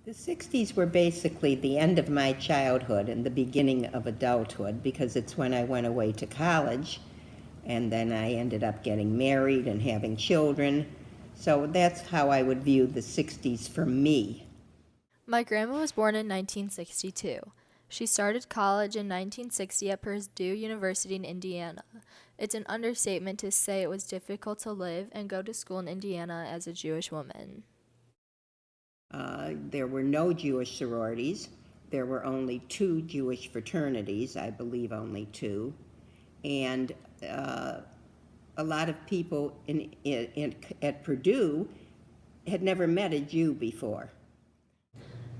The 60s were basically the end of my childhood and the beginning of adulthood because it's when I went away to college and then I ended up getting married and having children. So that's how I would view the 60s for me. My grandma was born in 1962. She started college in 1960 at Purdue University in Indiana. It's an understatement to say it was difficult to live and go to school in Indiana as a Jewish woman. There were no Jewish sororities. There were only two Jewish fraternities, I believe only two. And a lot of people at Purdue had never met a Jew before.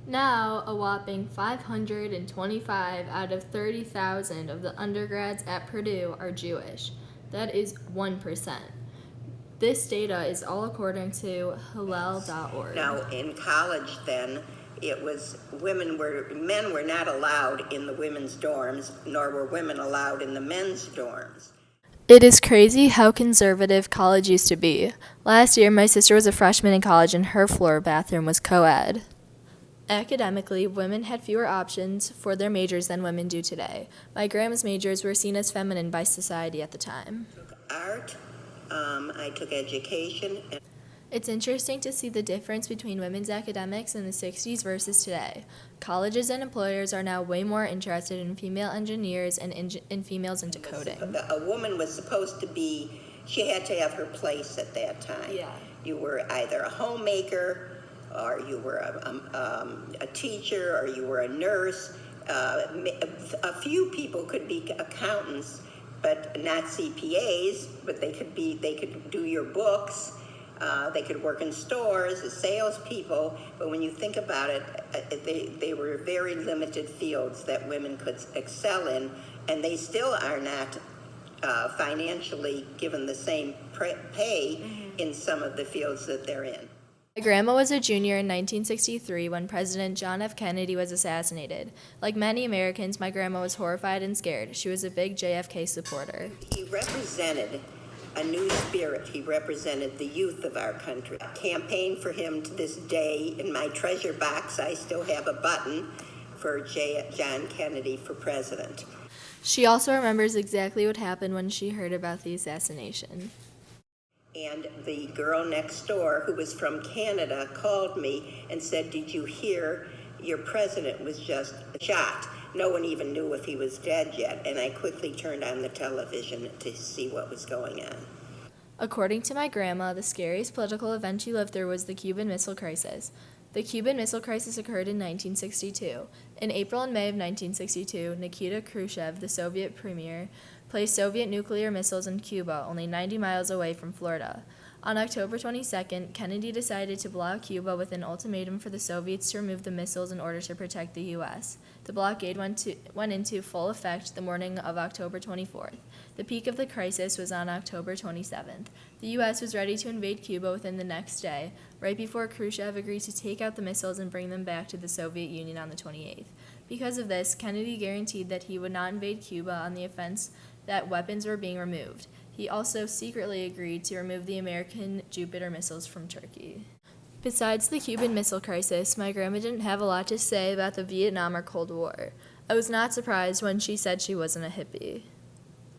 Now, a whopping 525 out of 30,000 of the undergrads at Purdue are Jewish. That is 1%. This data is all according to Hillel.org. Now, in college then, men were not allowed in the women's dorms, nor were women allowed in the men's dorms. It is crazy how conservative college used to be. Last year, my sister was a freshman in college and her floor bathroom was co-ed. Academically, women had fewer options for their majors than women do today. My grandma's majors were seen as feminine by society at the time. I took art, I took education. It's interesting to see the difference between women's academics in the 60s versus today. Colleges and employers are now way more interested in female engineers and in females into coding. A woman was supposed to be, she had to have her place at that time. Yeah. You were either a homemaker, or you were a teacher, or you were a nurse. A few people could be accountants, but not CPAs. But they could do your books. They could work in stores as salespeople. But when you think about it, they were very limited fields that women could excel in, and they still are not financially given the same pay in some of the fields that they're in. My grandma was a junior in 1963 when President John F. Kennedy was assassinated. Like many Americans, my grandma was horrified and scared. She was a big JFK supporter. He represented a new spirit. He represented the youth of our country. I campaigned for him to this day. In my treasure box, I still have a button for John Kennedy for president. She also remembers exactly what happened when she heard about the assassination. And the girl next door, who was from Canada, called me and said, "Did you hear your president was just shot?" No one even knew if he was dead yet, and I quickly turned on the television to see what was going on. According to my grandma, the scariest political event she lived through was the Cuban Missile Crisis. The Cuban Missile Crisis occurred in 1962. In April and May of 1962, Nikita Khrushchev, the Soviet premier, placed Soviet nuclear missiles in Cuba, only 90 miles away from Florida. On October 22nd, Kennedy decided to block Cuba with an ultimatum for the Soviets to remove the missiles in order to protect the U.S. The blockade went into full effect the morning of October 24th. The peak of the crisis was on October 27th. The U.S. was ready to invade Cuba within the next day, right before Khrushchev agreed to take out the missiles and bring them back to the Soviet Union on the 28th. Because of this, Kennedy guaranteed that he would not invade Cuba on the offense that weapons were being removed. He also secretly agreed to remove the American Jupiter missiles from Turkey. Besides the Cuban Missile Crisis, my grandma didn't have a lot to say about the Vietnam or Cold War. I was not surprised when she said she wasn't a hippie.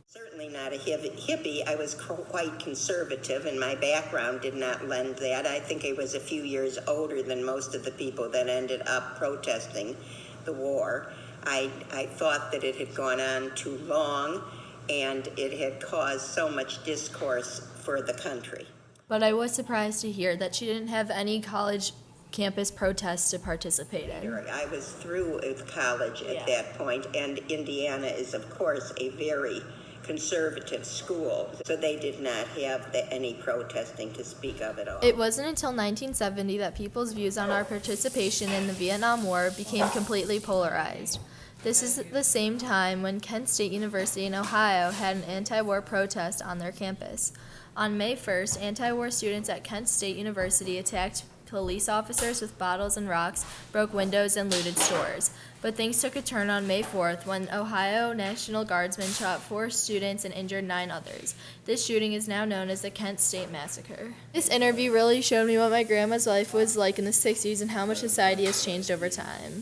Certainly not a hippie. I was quite conservative, and my background did not lend that. I think I was a few years older than most of the people that ended up protesting the war. I thought that it had gone on too long, and it had caused so much discourse for the country. But I was surprised to hear that she didn't have any college campus protests to participate in. I was through with college at that point, and Indiana is, of course, a very conservative school, so they did not have any protesting to speak of at all. It wasn't until 1970 that people's views on our participation in the Vietnam War became completely polarized. This is the same time when Kent State University in Ohio had an anti-war protest on their campus. On May 1st, anti-war students at Kent State University attacked police officers with bottles and rocks broke windows and looted stores. But things took a turn on May 4th when Ohio National Guardsmen shot 4 students and injured 9 others. This shooting is now known as the Kent State Massacre. This interview really showed me what my grandma's life was like in the 60s and how much society has changed over time.